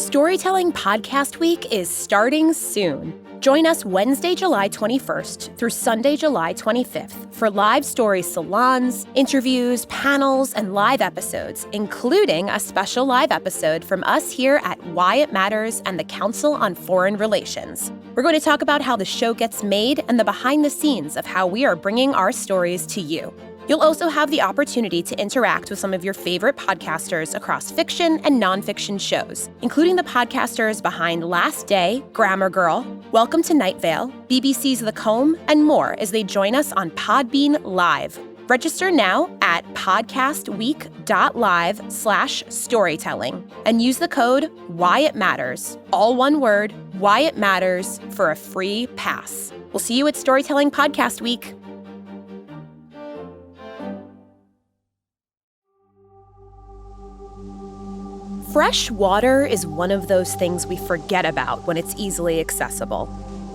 Storytelling Podcast Week is starting soon. Join us Wednesday, July 21st through Sunday, July 25th for live story salons, interviews, panels, and live episodes, including a special live episode from us here at Why It Matters and the Council on Foreign Relations. We're going to talk about how the show gets made and the behind the scenes of how we are bringing our stories to you. You'll also have the opportunity to interact with some of your favorite podcasters across fiction and nonfiction shows, including the podcasters behind Last Day, Grammar Girl, Welcome to Night Vale, BBC's The Comb, and more as they join us on Podbean Live. Register now at podcastweek.live/storytelling and use the code WhyItMatters, all one word, Why It Matters, for a free pass. We'll see you at Storytelling Podcast Week. Fresh water is one of those things we forget about when it's easily accessible.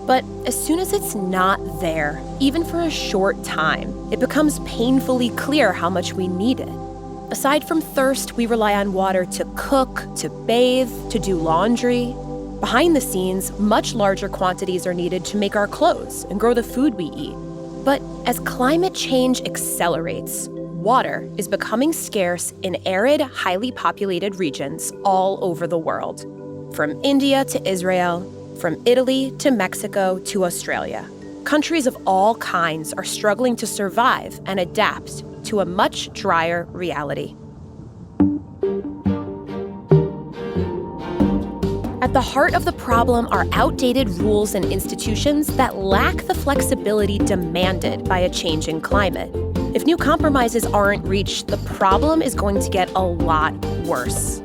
But as soon as it's not there, even for a short time, it becomes painfully clear how much we need it. Aside from thirst, we rely on water to cook, to bathe, to do laundry. Behind the scenes, much larger quantities are needed to make our clothes and grow the food we eat. But as climate change accelerates, water is becoming scarce in arid, highly populated regions all over the world. From India to Israel, from Italy to Mexico to Australia. Countries of all kinds are struggling to survive and adapt to a much drier reality. At the heart of the problem are outdated rules and institutions that lack the flexibility demanded by a changing climate. If new compromises aren't reached, the problem is going to get a lot worse.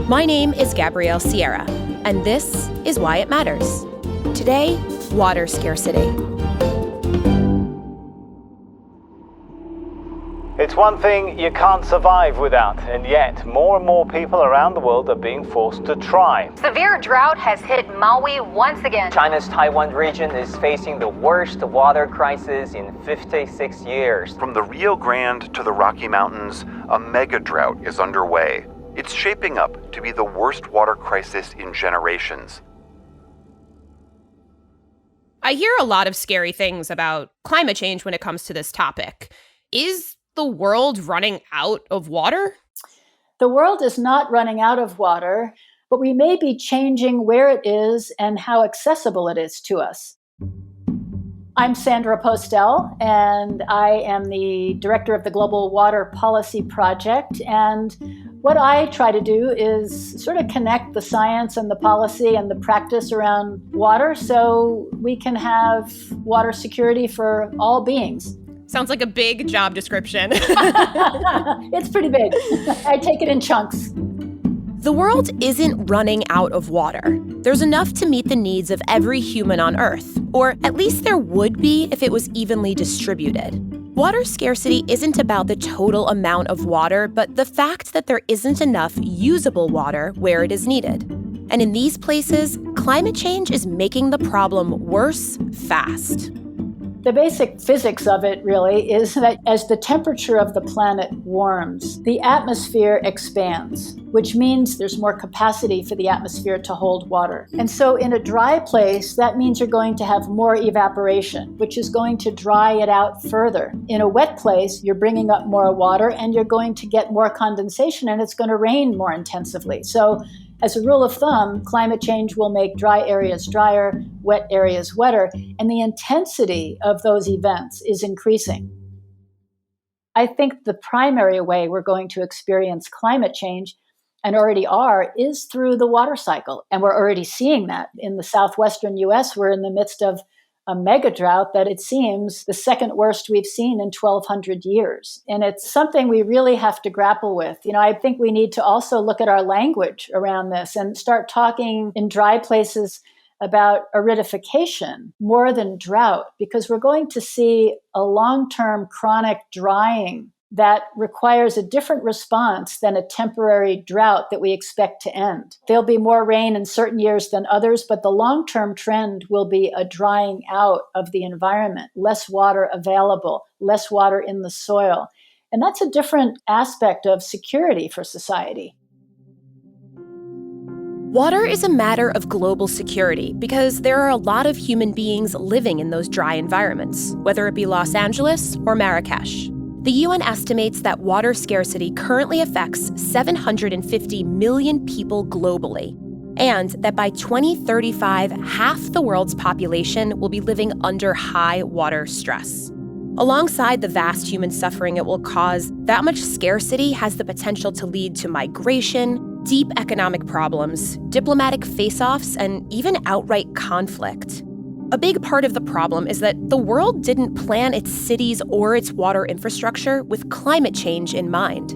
My name is Gabrielle Sierra, and this is Why It Matters. Today, water scarcity. It's one thing you can't survive without, and yet more and more people around the world are being forced to try. Severe drought has hit Maui once again. China's Taiwan region is facing the worst water crisis in 56 years. From the Rio Grande to the Rocky Mountains, a mega drought is underway. It's shaping up to be the worst water crisis in generations. I hear a lot of scary things about climate change when it comes to this topic. Is the world running out of water? The world is not running out of water, but we may be changing where it is and how accessible it is to us. I'm Sandra Postel, and I am the director of the Global Water Policy Project. And what I try to do is sort of connect the science and the policy and the practice around water so we can have water security for all beings. Sounds like a big job description. It's pretty big. I take it in chunks. The world isn't running out of water. There's enough to meet the needs of every human on Earth, or at least there would be if it was evenly distributed. Water scarcity isn't about the total amount of water, but the fact that there isn't enough usable water where it is needed. And in these places, climate change is making the problem worse fast. The basic physics of it really is that as the temperature of the planet warms, the atmosphere expands, which means there's more capacity for the atmosphere to hold water. And so in a dry place, that means you're going to have more evaporation, which is going to dry it out further. In a wet place, you're bringing up more water and you're going to get more condensation and it's going to rain more intensively. So as a rule of thumb, climate change will make dry areas drier, wet areas wetter, and the intensity of those events is increasing. I think the primary way we're going to experience climate change, and already are, is through the water cycle. And we're already seeing that. In the southwestern US, we're in the midst of a mega drought that it seems the second worst we've seen in 1,200 years. And it's something we really have to grapple with. I think we need to also look at our language around this and start talking in dry places about aridification more than drought, because we're going to see a long-term chronic drying that requires a different response than a temporary drought that we expect to end. There'll be more rain in certain years than others, but the long-term trend will be a drying out of the environment, less water available, less water in the soil. And that's a different aspect of security for society. Water is a matter of global security because there are a lot of human beings living in those dry environments, whether it be Los Angeles or Marrakesh. The UN estimates that water scarcity currently affects 750 million people globally, and that by 2035, half the world's population will be living under high water stress. Alongside the vast human suffering it will cause, that much scarcity has the potential to lead to migration, deep economic problems, diplomatic face-offs, and even outright conflict. A big part of the problem is that the world didn't plan its cities or its water infrastructure with climate change in mind.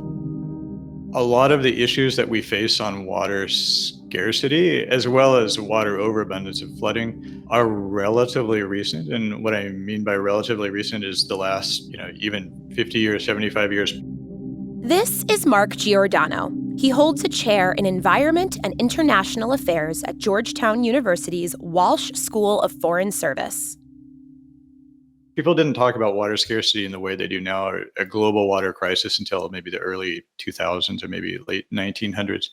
A lot of the issues that we face on water scarcity, as well as water overabundance and flooding, are relatively recent. And what I mean by relatively recent is the last, even 50 years, 75 years. This is Mark Giordano. He holds a chair in Environment and International Affairs at Georgetown University's Walsh School of Foreign Service. People didn't talk about water scarcity in the way they do now, or a global water crisis, until maybe the early 2000s or maybe late 1900s.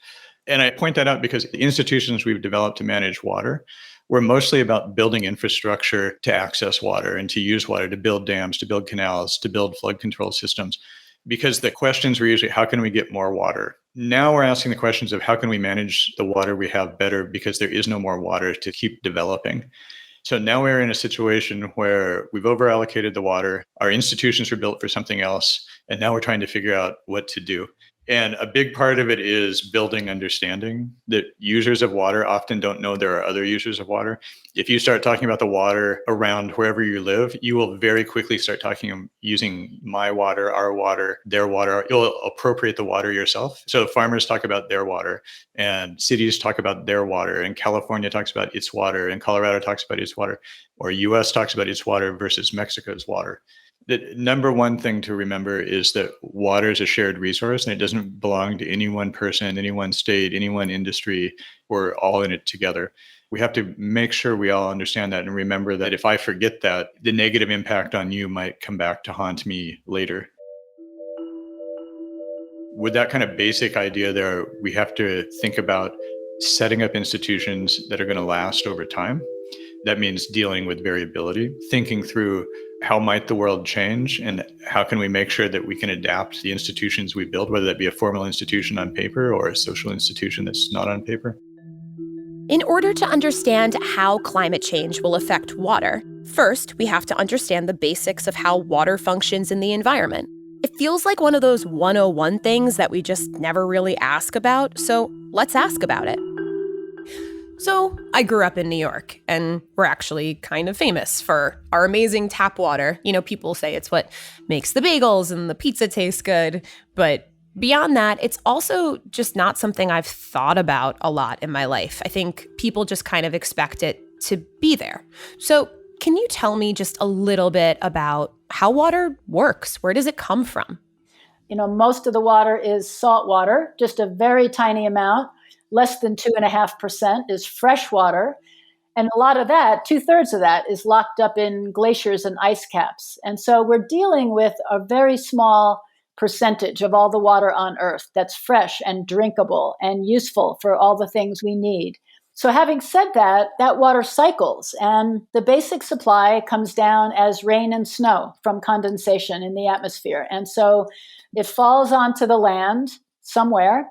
And I point that out because the institutions we've developed to manage water were mostly about building infrastructure to access water and to use water, to build dams, to build canals, to build flood control systems. Because the questions were usually, how can we get more water? Now we're asking the questions of how can we manage the water we have better, because there is no more water to keep developing. So now we're in a situation where we've overallocated the water, our institutions were built for something else, and now we're trying to figure out what to do. And a big part of it is building understanding that users of water often don't know there are other users of water. If you start talking about the water around wherever you live, you will very quickly start using my water, our water, their water. You'll appropriate the water yourself. So farmers talk about their water, and cities talk about their water, and California talks about its water, and Colorado talks about its water, or US talks about its water versus Mexico's water. The number one thing to remember is that water is a shared resource, and it doesn't belong to any one person, any one state, any one industry. We're all in it together. We have to make sure we all understand that and remember that if I forget that, the negative impact on you might come back to haunt me later. With that kind of basic idea there, we have to think about setting up institutions that are going to last over time. That means dealing with variability, thinking through how might the world change and how can we make sure that we can adapt the institutions we build, whether that be a formal institution on paper or a social institution that's not on paper. In order to understand how climate change will affect water, first, we have to understand the basics of how water functions in the environment. It feels like one of those 101 things that we just never really ask about, so let's ask about it. So I grew up in New York, and we're actually kind of famous for our amazing tap water. People say it's what makes the bagels and the pizza taste good. But beyond that, it's also just not something I've thought about a lot in my life. I think people just kind of expect it to be there. So can you tell me just a little bit about how water works? Where does it come from? Most of the water is salt water, just a very tiny amount. Less than 2.5% is fresh water. And a lot of that, 2/3 of that, is locked up in glaciers and ice caps. And so we're dealing with a very small percentage of all the water on Earth that's fresh and drinkable and useful for all the things we need. So having said that, that water cycles, and the basic supply comes down as rain and snow from condensation in the atmosphere. And so it falls onto the land somewhere.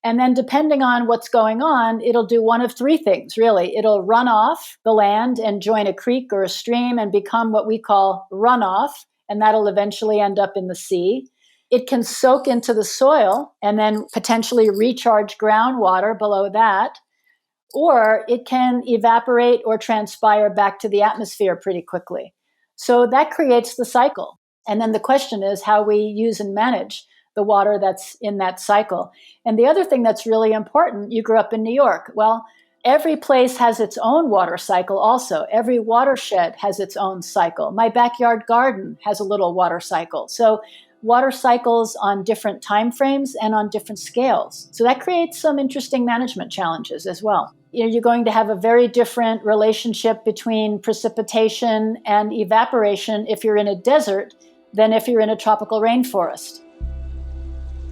And then depending on what's going on, it'll do one of three things, really. It'll run off the land and join a creek or a stream and become what we call runoff, and that'll eventually end up in the sea. It can soak into the soil and then potentially recharge groundwater below that, or it can evaporate or transpire back to the atmosphere pretty quickly. So that creates the cycle. And then the question is how we use and manage the water that's in that cycle. And the other thing that's really important, you grew up in New York. Well, every place has its own water cycle also. Every watershed has its own cycle. My backyard garden has a little water cycle. So water cycles on different time frames and on different scales. So that creates some interesting management challenges as well. You're going to have a very different relationship between precipitation and evaporation if you're in a desert than if you're in a tropical rainforest.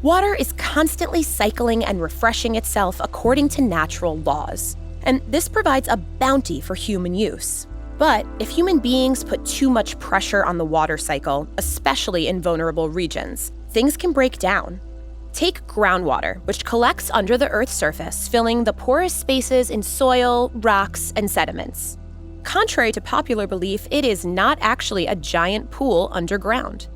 Water is constantly cycling and refreshing itself according to natural laws, and this provides a bounty for human use. But if human beings put too much pressure on the water cycle, especially in vulnerable regions, things can break down. Take groundwater, which collects under the Earth's surface, filling the porous spaces in soil, rocks, and sediments. Contrary to popular belief, it is not actually a giant pool underground.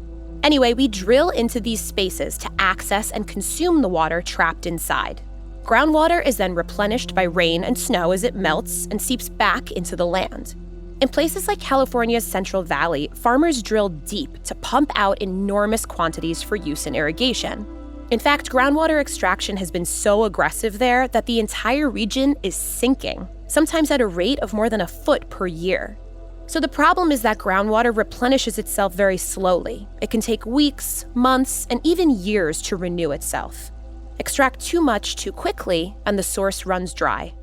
Anyway, we drill into these spaces to access and consume the water trapped inside. Groundwater is then replenished by rain and snow as it melts and seeps back into the land. In places like California's Central Valley, farmers drill deep to pump out enormous quantities for use in irrigation. In fact, groundwater extraction has been so aggressive there that the entire region is sinking, sometimes at a rate of more than a foot per year. So the problem is that groundwater replenishes itself very slowly. It can take weeks, months, and even years to renew itself. Extract too much too quickly, and the source runs dry.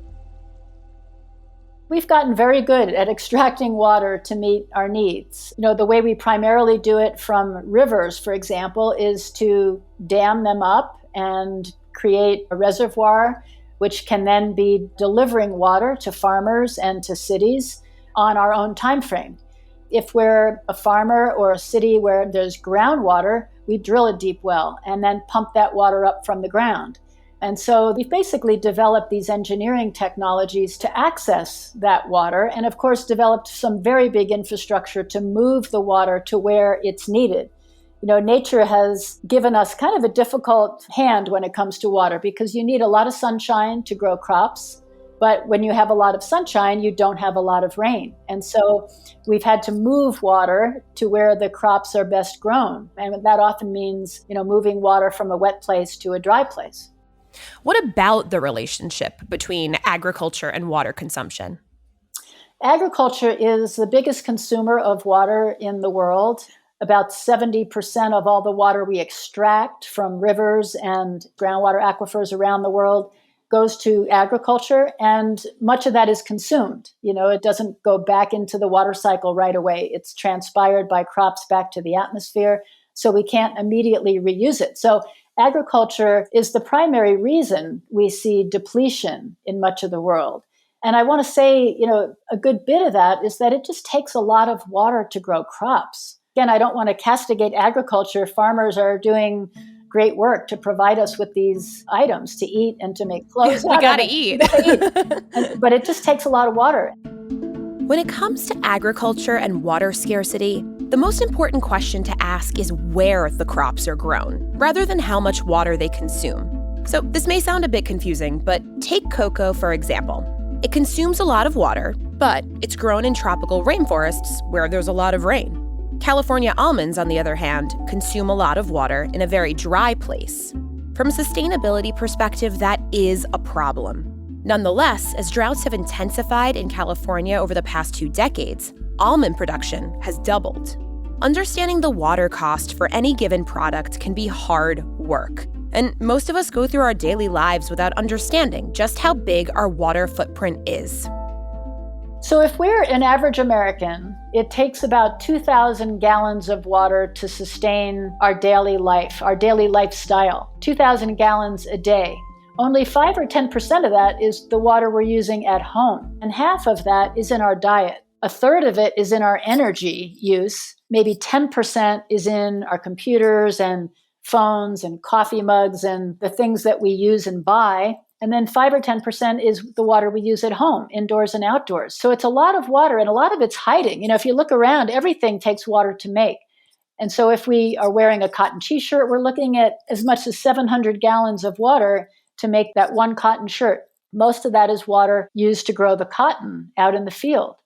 We've gotten very good at extracting water to meet our needs. The way we primarily do it from rivers, for example, is to dam them up and create a reservoir, which can then be delivering water to farmers and to cities on our own time frame. If we're a farmer or a city where there's groundwater, we drill a deep well and then pump that water up from the ground. And so we've basically developed these engineering technologies to access that water, and of course developed some very big infrastructure to move the water to where it's needed. Nature has given us kind of a difficult hand when it comes to water because you need a lot of sunshine to grow crops. But when you have a lot of sunshine, you don't have a lot of rain. And so we've had to move water to where the crops are best grown. And that often means, moving water from a wet place to a dry place. What about the relationship between agriculture and water consumption? Agriculture is the biggest consumer of water in the world. About 70% of all the water we extract from rivers and groundwater aquifers around the world goes to agriculture, and much of that is consumed. It doesn't go back into the water cycle right away. It's transpired by crops back to the atmosphere, so we can't immediately reuse it. So agriculture is the primary reason we see depletion in much of the world. And I want to say, a good bit of that is that it just takes a lot of water to grow crops. Again, I don't want to castigate agriculture. Farmers are doing great work to provide us with these items to eat and to make clothes. We gotta eat. But it just takes a lot of water. When it comes to agriculture and water scarcity, the most important question to ask is where the crops are grown, rather than how much water they consume. So this may sound a bit confusing, but take cocoa, for example. It consumes a lot of water, but it's grown in tropical rainforests where there's a lot of rain. California almonds, on the other hand, consume a lot of water in a very dry place. From a sustainability perspective, that is a problem. Nonetheless, as droughts have intensified in California over the past 2 decades, almond production has doubled. Understanding the water cost for any given product can be hard work, and most of us go through our daily lives without understanding just how big our water footprint is. So if we're an average American, it takes about 2,000 gallons of water to sustain our daily life, our daily lifestyle, 2,000 gallons a day. Only 5 or 10% of that is the water we're using at home, and half of that is in our diet. A third of it is in our energy use. Maybe 10% is in our computers and phones and coffee mugs and the things that we use and buy. And then 5 or 10% is the water we use at home, indoors and outdoors. So it's a lot of water, and a lot of it's hiding. If you look around, everything takes water to make. And so if we are wearing a cotton t-shirt, we're looking at as much as 700 gallons of water to make that one cotton shirt. Most of that is water used to grow the cotton out in the field.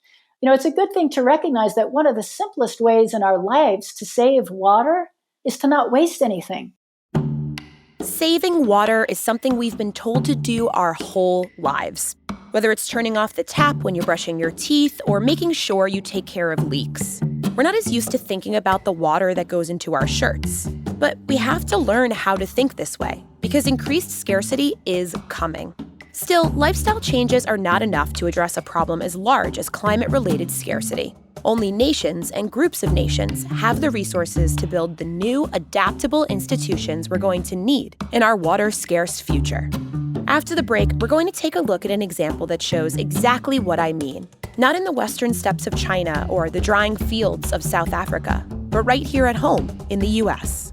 It's a good thing to recognize that one of the simplest ways in our lives to save water is to not waste anything. Saving water is something we've been told to do our whole lives, whether it's turning off the tap when you're brushing your teeth or making sure you take care of leaks. We're not as used to thinking about the water that goes into our shirts. But we have to learn how to think this way, because increased scarcity is coming. Still, lifestyle changes are not enough to address a problem as large as climate-related scarcity. Only nations and groups of nations have the resources to build the new, adaptable institutions we're going to need in our water-scarce future. After the break, we're going to take a look at an example that shows exactly what I mean. Not in the western steppes of China or the drying fields of South Africa, but right here at home in the U.S.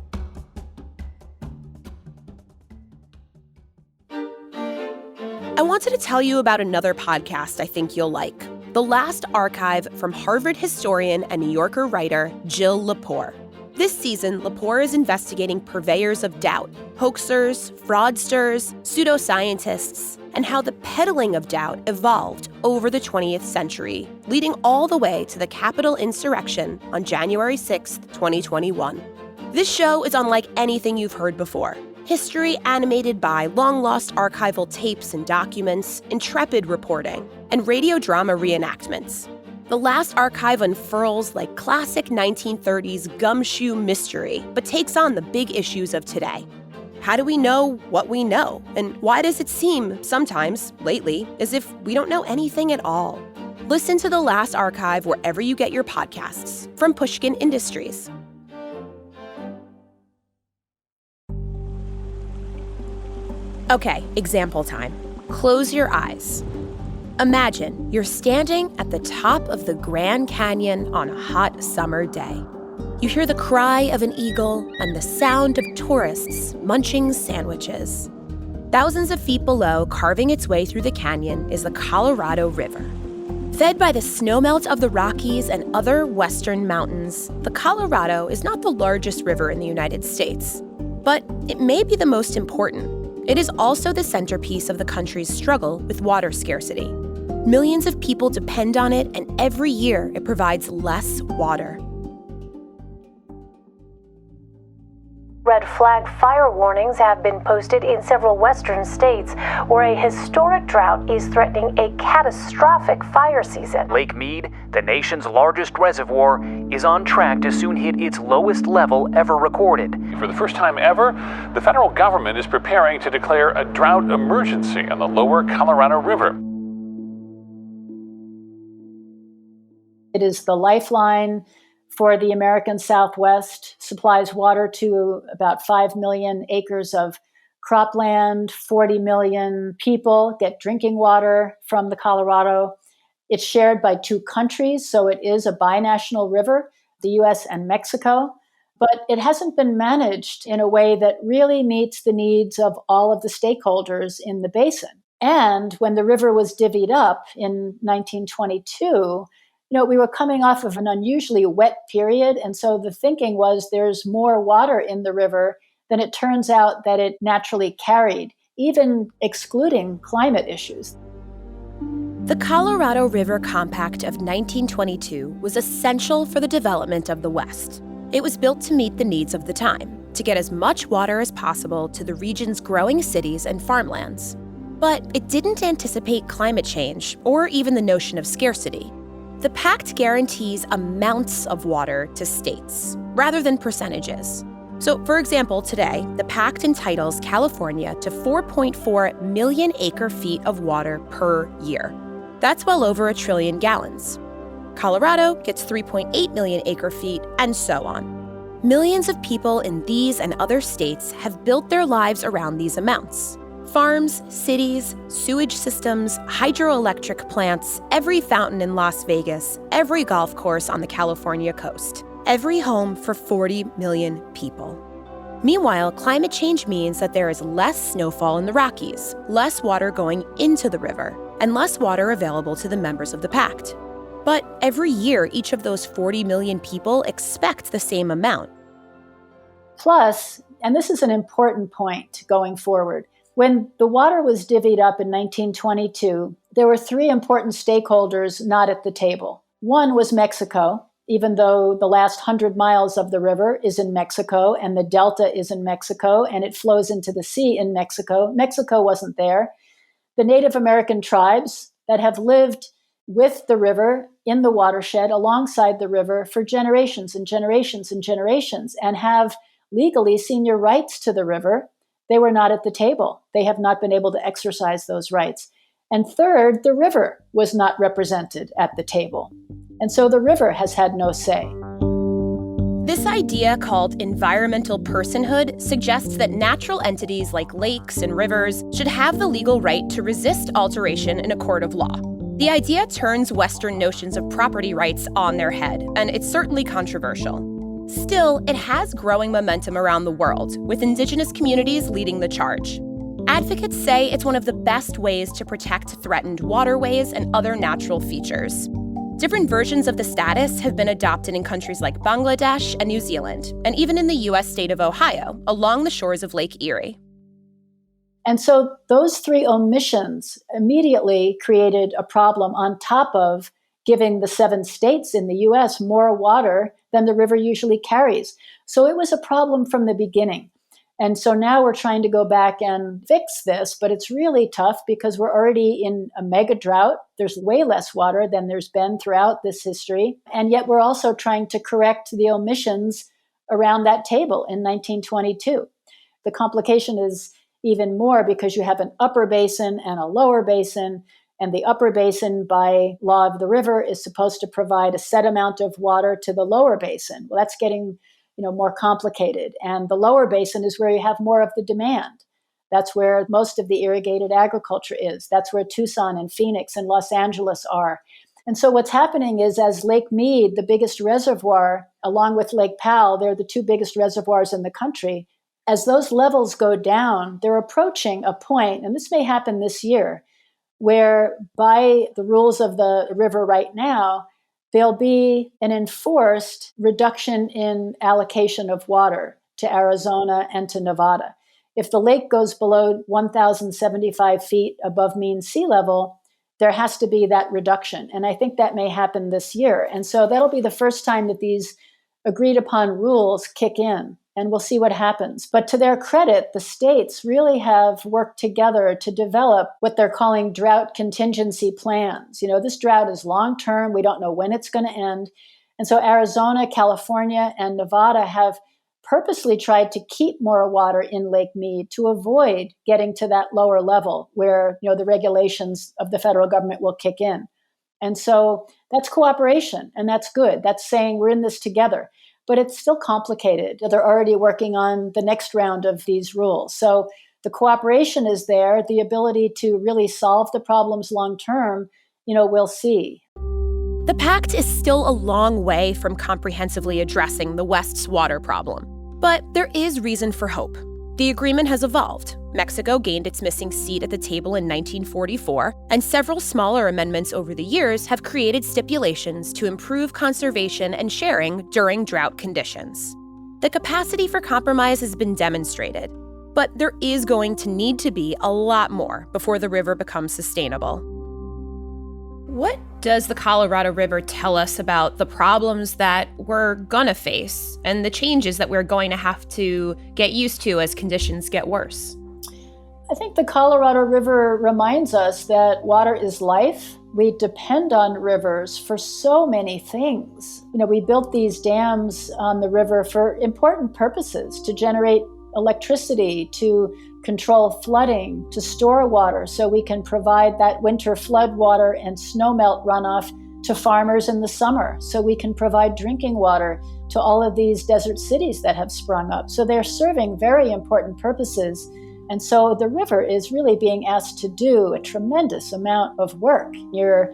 I wanted to tell you about another podcast I think you'll like. The Last Archive from Harvard historian and New Yorker writer Jill Lepore. This season, Lepore is investigating purveyors of doubt, hoaxers, fraudsters, pseudoscientists, and how the peddling of doubt evolved over the 20th century, leading all the way to the Capitol insurrection on January 6, 2021. This show is unlike anything you've heard before. History animated by long-lost archival tapes and documents, intrepid reporting, and radio drama reenactments. The Last Archive unfurls like classic 1930s gumshoe mystery, but takes on the big issues of today. How do we know what we know? And why does it seem, sometimes, lately, as if we don't know anything at all? Listen to The Last Archive wherever you get your podcasts, from Pushkin Industries. Okay, example time. Close your eyes. Imagine you're standing at the top of the Grand Canyon on a hot summer day. You hear the cry of an eagle and the sound of tourists munching sandwiches. Thousands of feet below, carving its way through the canyon, is the Colorado River. Fed by the snowmelt of the Rockies and other western mountains, the Colorado is not the largest river in the United States, but it may be the most important. It is also the centerpiece of the country's struggle with water scarcity. Millions of people depend on it, and every year it provides less water. Red flag fire warnings have been posted in several western states where a historic drought is threatening a catastrophic fire season. Lake Mead, the nation's largest reservoir, is on track to soon hit its lowest level ever recorded. For the first time ever, the federal government is preparing to declare a drought emergency on the lower Colorado River. It is the lifeline for the American Southwest, supplies water to about 5 million acres of cropland. 40 million people get drinking water from the Colorado. It's shared by two countries, so it is a binational river, the U.S. and Mexico. But it hasn't been managed in a way that really meets the needs of all of the stakeholders in the basin. And when the river was divvied up in 1922, we were coming off of an unusually wet period, and so the thinking was there's more water in the river than it turns out that it naturally carried, even excluding climate issues. The Colorado River Compact of 1922 was essential for the development of the West. It was built to meet the needs of the time, to get as much water as possible to the region's growing cities and farmlands. But it didn't anticipate climate change or even the notion of scarcity. The pact guarantees amounts of water to states, rather than percentages. So, for example, today, the pact entitles California to 4.4 million acre-feet of water per year. That's well over 1 trillion gallons. Colorado gets 3.8 million acre-feet, and so on. Millions of people in these and other states have built their lives around these amounts. Farms, cities, sewage systems, hydroelectric plants, every fountain in Las Vegas, every golf course on the California coast, every home for 40 million people. Meanwhile, climate change means that there is less snowfall in the Rockies, less water going into the river, and less water available to the members of the pact. But every year, each of those 40 million people expect the same amount. Plus, and this is an important point going forward, when the water was divvied up in 1922, there were three important stakeholders not at the table. One was Mexico, even though the last 100 miles of the river is in Mexico and the delta is in Mexico and it flows into the sea in Mexico. Mexico wasn't there. The Native American tribes that have lived with the river in the watershed alongside the river for generations and generations and generations and have legally senior rights to the river, they were not at the table. They have not been able to exercise those rights. And third, the river was not represented at the table. And so the river has had no say. This idea, called environmental personhood, suggests that natural entities like lakes and rivers should have the legal right to resist alteration in a court of law. The idea turns Western notions of property rights on their head, and it's certainly controversial. Still, it has growing momentum around the world, with indigenous communities leading the charge. Advocates say it's one of the best ways to protect threatened waterways and other natural features. Different versions of the status have been adopted in countries like Bangladesh and New Zealand, and even in the U.S. state of Ohio, along the shores of Lake Erie. And so those three omissions immediately created a problem on top of giving the 7 states in the U.S. more water than the river usually carries. So it was a problem from the beginning. And so now we're trying to go back and fix this, but it's really tough because we're already in a mega drought. There's way less water than there's been throughout this history. And yet we're also trying to correct the omissions around that table in 1922. The complication is even more because you have an upper basin and a lower basin. And the upper basin, by law of the river, is supposed to provide a set amount of water to the lower basin. Well, that's getting more complicated. And the lower basin is where you have more of the demand. That's where most of the irrigated agriculture is. That's where Tucson and Phoenix and Los Angeles are. And so what's happening is, as Lake Mead, the biggest reservoir, along with Lake Powell, they're the 2 biggest reservoirs in the country. As those levels go down, they're approaching a point, and this may happen this year, where by the rules of the river right now, there'll be an enforced reduction in allocation of water to Arizona and to Nevada. If the lake goes below 1,075 feet above mean sea level, there has to be that reduction. And I think that may happen this year. And so that'll be the first time that these agreed upon rules kick in. And we'll see what happens. But to their credit, the states really have worked together to develop what they're calling drought contingency plans. This drought is long-term. We don't know when it's going to end. And so Arizona, California, and Nevada have purposely tried to keep more water in Lake Mead to avoid getting to that lower level where, the regulations of the federal government will kick in. And so that's cooperation, and that's good. That's saying we're in this together. But it's still complicated. They're already working on the next round of these rules. So the cooperation is there. The ability to really solve the problems long term, we'll see. The pact is still a long way from comprehensively addressing the West's water problem. But there is reason for hope. The agreement has evolved. Mexico gained its missing seat at the table in 1944, and several smaller amendments over the years have created stipulations to improve conservation and sharing during drought conditions. The capacity for compromise has been demonstrated, but there is going to need to be a lot more before the river becomes sustainable. What does the Colorado River tell us about the problems that we're gonna face and the changes that we're going to have to get used to as conditions get worse? I think the Colorado River reminds us that water is life. We depend on rivers for so many things. We built these dams on the river for important purposes, to generate electricity, to control flooding, to store water so we can provide that winter flood water and snowmelt runoff to farmers in the summer, so we can provide drinking water to all of these desert cities that have sprung up. So they're serving very important purposes. And so the river is really being asked to do a tremendous amount of work. You're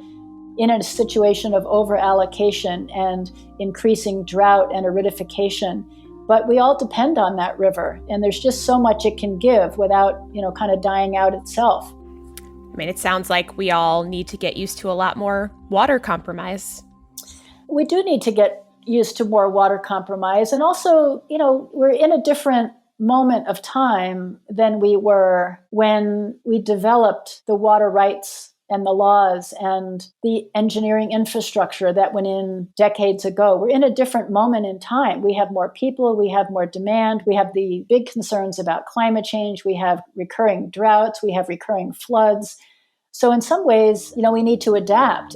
in a situation of over-allocation and increasing drought and aridification. But we all depend on that river, and there's just so much it can give without, kind of dying out itself. It sounds like we all need to get used to a lot more water compromise. We do need to get used to more water compromise. And also, we're in a different moment of time than we were when we developed the water rights and the laws and the engineering infrastructure that went in decades ago. We're in a different moment in time. We have more people, we have more demand, we have the big concerns about climate change, we have recurring droughts, we have recurring floods. So in some ways, we need to adapt.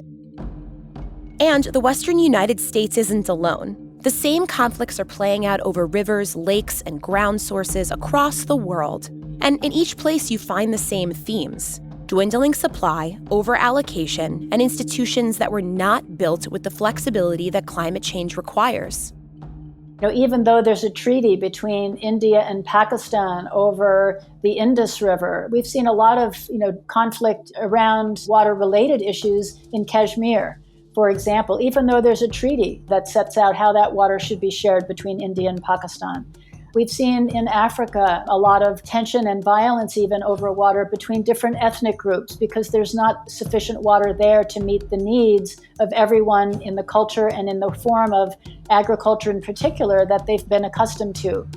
And the Western United States isn't alone. The same conflicts are playing out over rivers, lakes, and ground sources across the world. And in each place, you find the same themes. dwindling supply, over-allocation, and institutions that were not built with the flexibility that climate change requires. Even though there's a treaty between India and Pakistan over the Indus River, we've seen a lot of, conflict around water-related issues in Kashmir, for example, even though there's a treaty that sets out how that water should be shared between India and Pakistan. We've seen in Africa a lot of tension and violence even over water between different ethnic groups because there's not sufficient water there to meet the needs of everyone in the culture and in the form of agriculture in particular that they've been accustomed to.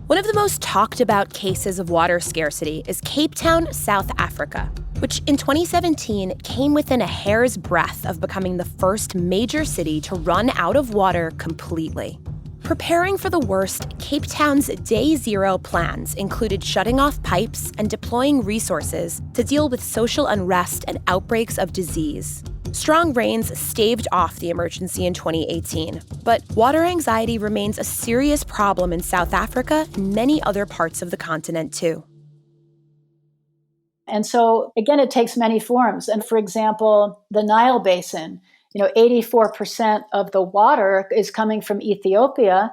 One of the most talked about cases of water scarcity is Cape Town, South Africa, which in 2017 came within a hair's breadth of becoming the first major city to run out of water completely. Preparing for the worst, Cape Town's Day Zero plans included shutting off pipes and deploying resources to deal with social unrest and outbreaks of disease. Strong rains staved off the emergency in 2018, but water anxiety remains a serious problem in South Africa and many other parts of the continent too. And so, again, it takes many forms. And for example, the Nile Basin, 84% of the water is coming from Ethiopia,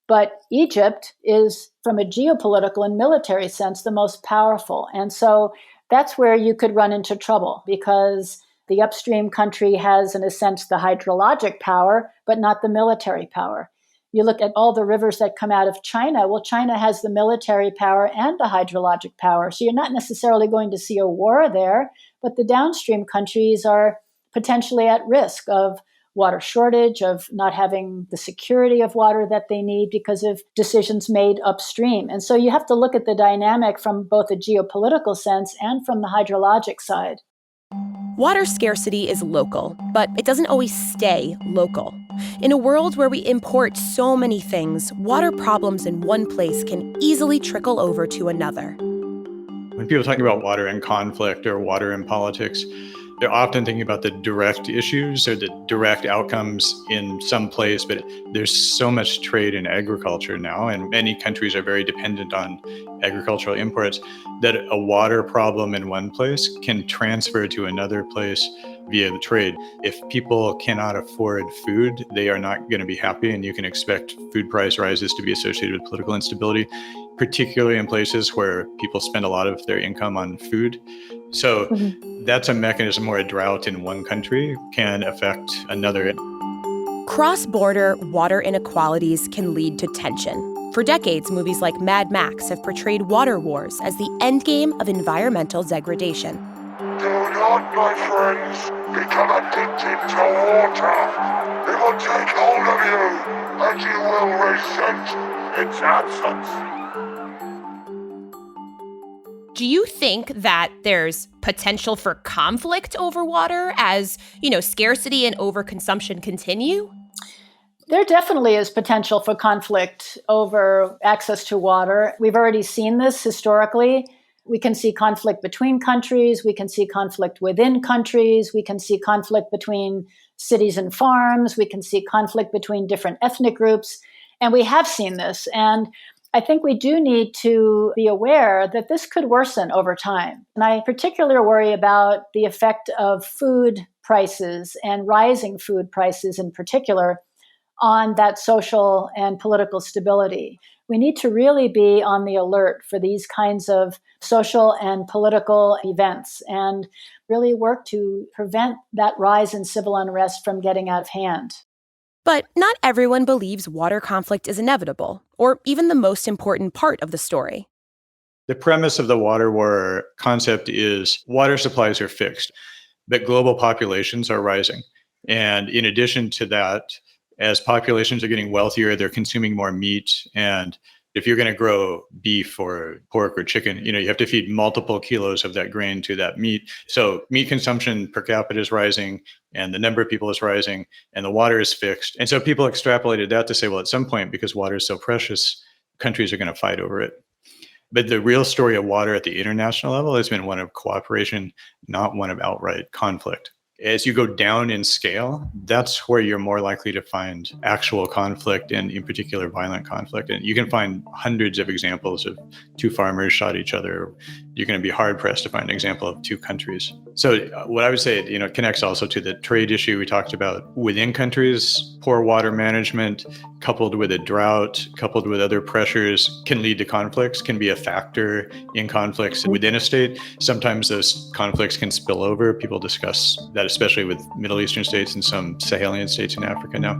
but Egypt is, from a geopolitical and military sense, the most powerful. And so that's where you could run into trouble because the upstream country has, in a sense, the hydrologic power, but not the military power. You look at all the rivers that come out of China. Well, China has the military power and the hydrologic power. So you're not necessarily going to see a war there, but the downstream countries are potentially at risk of water shortage, of not having the security of water that they need because of decisions made upstream. And so you have to look at the dynamic from both a geopolitical sense and from the hydrologic side. Water scarcity is local, but it doesn't always stay local. In a world where we import so many things, water problems in one place can easily trickle over to another. When people talk about water and conflict or water and politics, they're often thinking about the direct issues or the direct outcomes in some place, but there's so much trade in agriculture now, and many countries are very dependent on agricultural imports, that a water problem in one place can transfer to another place via the trade. If people cannot afford food, they are not going to be happy, and you can expect food price rises to be associated with political instability, particularly in places where people spend a lot of their income on food. So that's a mechanism where a drought in one country can affect another. Cross-border water inequalities can lead to tension. For decades, movies like Mad Max have portrayed water wars as the endgame of environmental degradation. Do not, my friends, become addicted to water. It will take hold of you, and you will resent its absence. Do you think that there's potential for conflict over water as, scarcity and overconsumption continue? There definitely is potential for conflict over access to water. We've already seen this historically. We can see conflict between countries. We can see conflict within countries. We can see conflict between cities and farms. We can see conflict between different ethnic groups. And we have seen this. And I think we do need to be aware that this could worsen over time. And I particularly worry about the effect of food prices and rising food prices in particular on that social and political stability. We need to really be on the alert for these kinds of social and political events and really work to prevent that rise in civil unrest from getting out of hand. But not everyone believes water conflict is inevitable, or even the most important part of the story. The premise of the water war concept is water supplies are fixed, but global populations are rising. And in addition to that, as populations are getting wealthier, they're consuming more meat. And if you're going to grow beef or pork or chicken, you have to feed multiple kilos of that grain to that meat. So meat consumption per capita is rising and the number of people is rising and the water is fixed. And so people extrapolated that to say, well, at some point, because water is so precious, countries are going to fight over it. But the real story of water at the international level has been one of cooperation, not one of outright conflict. As you go down in scale, that's where you're more likely to find actual conflict and in particular violent conflict. And you can find hundreds of examples of two farmers shot each other, you're going to be hard pressed to find an example of two countries. So what I would say, it connects also to the trade issue we talked about. Within countries, poor water management coupled with a drought, coupled with other pressures can lead to conflicts, can be a factor in conflicts within a state. Sometimes those conflicts can spill over. People discuss that, especially with Middle Eastern states and some Sahelian states in Africa now.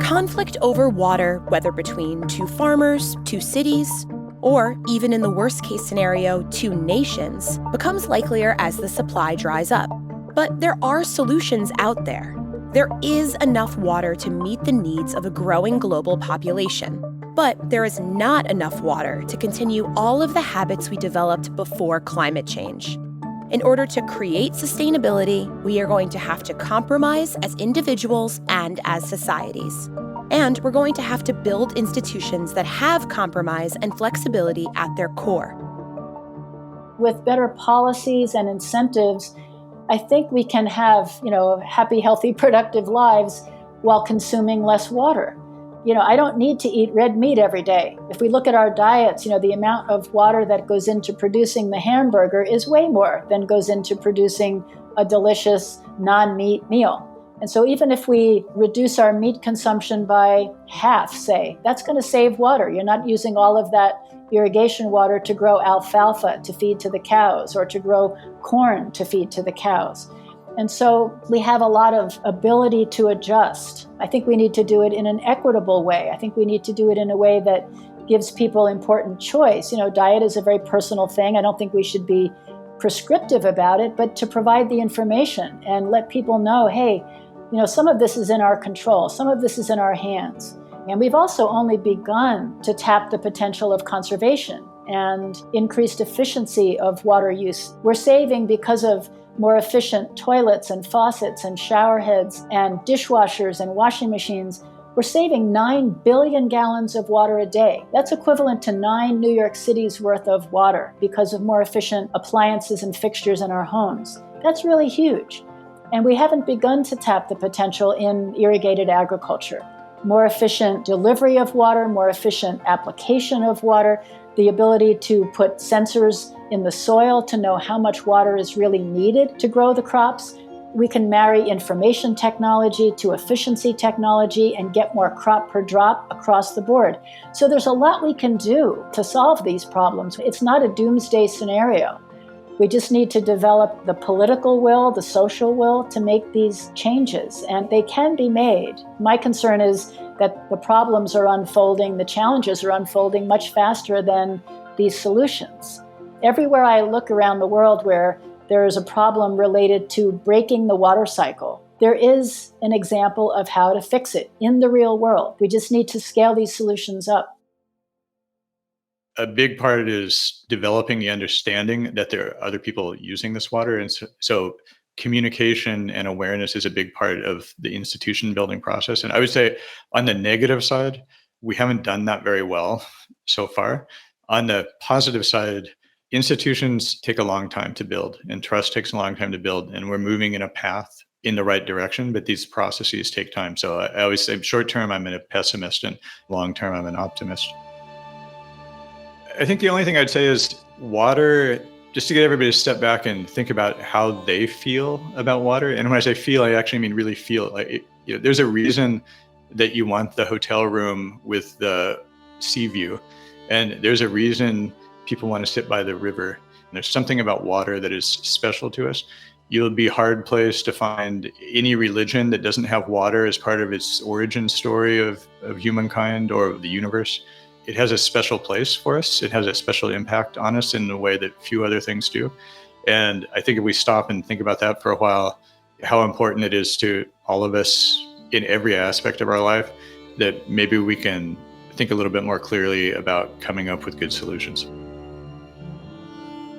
Conflict over water, whether between two farmers, two cities, or even in the worst case scenario, two nations, becomes likelier as the supply dries up. But there are solutions out there. There is enough water to meet the needs of a growing global population. But there is not enough water to continue all of the habits we developed before climate change. In order to create sustainability, we are going to have to compromise as individuals and as societies. And we're going to have to build institutions that have compromise and flexibility at their core. With better policies and incentives, I think we can have, happy, healthy, productive lives while consuming less water. I don't need to eat red meat every day. If we look at our diets, the amount of water that goes into producing the hamburger is way more than goes into producing a delicious non-meat meal. And so even if we reduce our meat consumption by half, say, that's going to save water. You're not using all of that irrigation water to grow alfalfa to feed to the cows or to grow corn to feed to the cows. And so we have a lot of ability to adjust. I think we need to do it in an equitable way. I think we need to do it in a way that gives people important choice. Diet is a very personal thing. I don't think we should be prescriptive about it, but to provide the information and let people know, hey, some of this is in our control. Some of this is in our hands. And we've also only begun to tap the potential of conservation and increased efficiency of water use. We're saving because of more efficient toilets and faucets and shower heads and dishwashers and washing machines. We're saving 9 billion gallons of water a day. That's equivalent to 9 New York City's worth of water because of more efficient appliances and fixtures in our homes. That's really huge. And we haven't begun to tap the potential in irrigated agriculture. More efficient delivery of water, more efficient application of water, the ability to put sensors in the soil to know how much water is really needed to grow the crops. We can marry information technology to efficiency technology and get more crop per drop across the board. So there's a lot we can do to solve these problems. It's not a doomsday scenario. We just need to develop the political will, the social will to make these changes, and they can be made. My concern is that the problems are unfolding, the challenges are unfolding much faster than these solutions. Everywhere I look around the world where there is a problem related to breaking the water cycle, there is an example of how to fix it in the real world. We just need to scale these solutions up. A big part is developing the understanding that there are other people using this water. And so communication and awareness is a big part of the institution building process. And I would say on the negative side, we haven't done that very well so far. On the positive side, institutions take a long time to build and trust takes a long time to build. And we're moving in a path in the right direction, but these processes take time. So I always say short term, I'm a pessimist, and long term, I'm an optimist. I think the only thing I'd say is water, just to get everybody to step back and think about how they feel about water. And when I say feel, I actually mean really feel. There's a reason that you want the hotel room with the sea view. And there's a reason people want to sit by the river. And there's something about water that is special to us. You'll be hard-placed to find any religion that doesn't have water as part of its origin story of humankind or of the universe. It has a special place for us. It has a special impact on us in a way that few other things do. And I think if we stop and think about that for a while, how important it is to all of us in every aspect of our life, that maybe we can think a little bit more clearly about coming up with good solutions.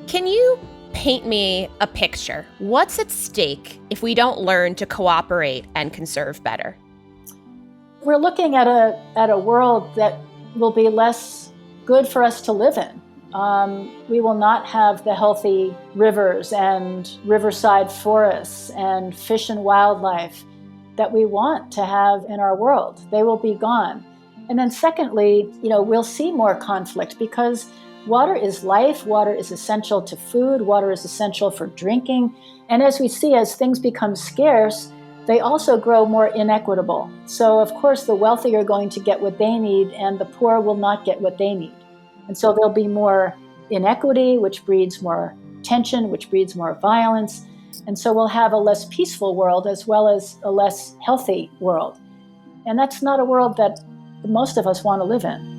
Can you paint me a picture? What's at stake if we don't learn to cooperate and conserve better? We're looking at a world that will be less good for us to live in. We will not have the healthy rivers and riverside forests and fish and wildlife that we want to have in our world. They will be gone. And then secondly, we'll see more conflict because Water is life. Water is essential to food. Water is essential for drinking. And as we see, as things become scarce, they also grow more inequitable. So, of course, the wealthy are going to get what they need, and the poor will not get what they need. And so there'll be more inequity, which breeds more tension, which breeds more violence. And so we'll have a less peaceful world as well as a less healthy world. And that's not a world that most of us want to live in.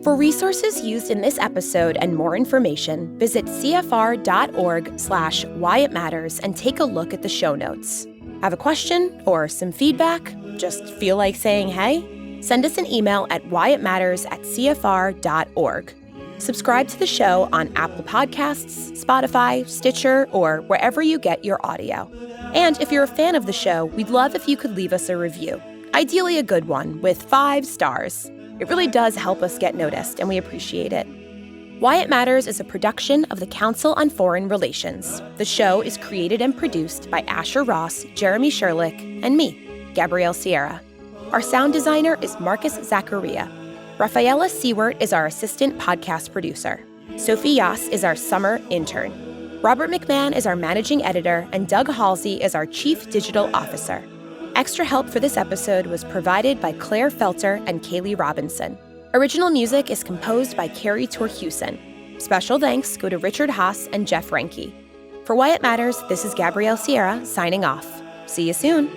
For resources used in this episode and more information, visit cfr.org/whyitmatters and take a look at the show notes. Have a question or some feedback? Just feel like saying hey? Send us an email at whyitmatters@cfr.org. Subscribe to the show on Apple Podcasts, Spotify, Stitcher, or wherever you get your audio. And if you're a fan of the show, we'd love if you could leave us a review. Ideally a good one with 5 stars. It really does help us get noticed, and we appreciate it. Why It Matters is a production of the Council on Foreign Relations. The show is created and produced by Asher Ross, Jeremy Sherlick, and me, Gabrielle Sierra. Our sound designer is Marcus Zachariah. Rafaela Seward is our assistant podcast producer. Sophie Yas is our summer intern. Robert McMahon is our managing editor, and Doug Halsey is our chief digital officer. Extra help for this episode was provided by Claire Felter and Kaylee Robinson. Original music is composed by Carrie Torhuson. Special thanks go to Richard Haas and Jeff Renke. For Why It Matters, this is Gabrielle Sierra signing off. See you soon.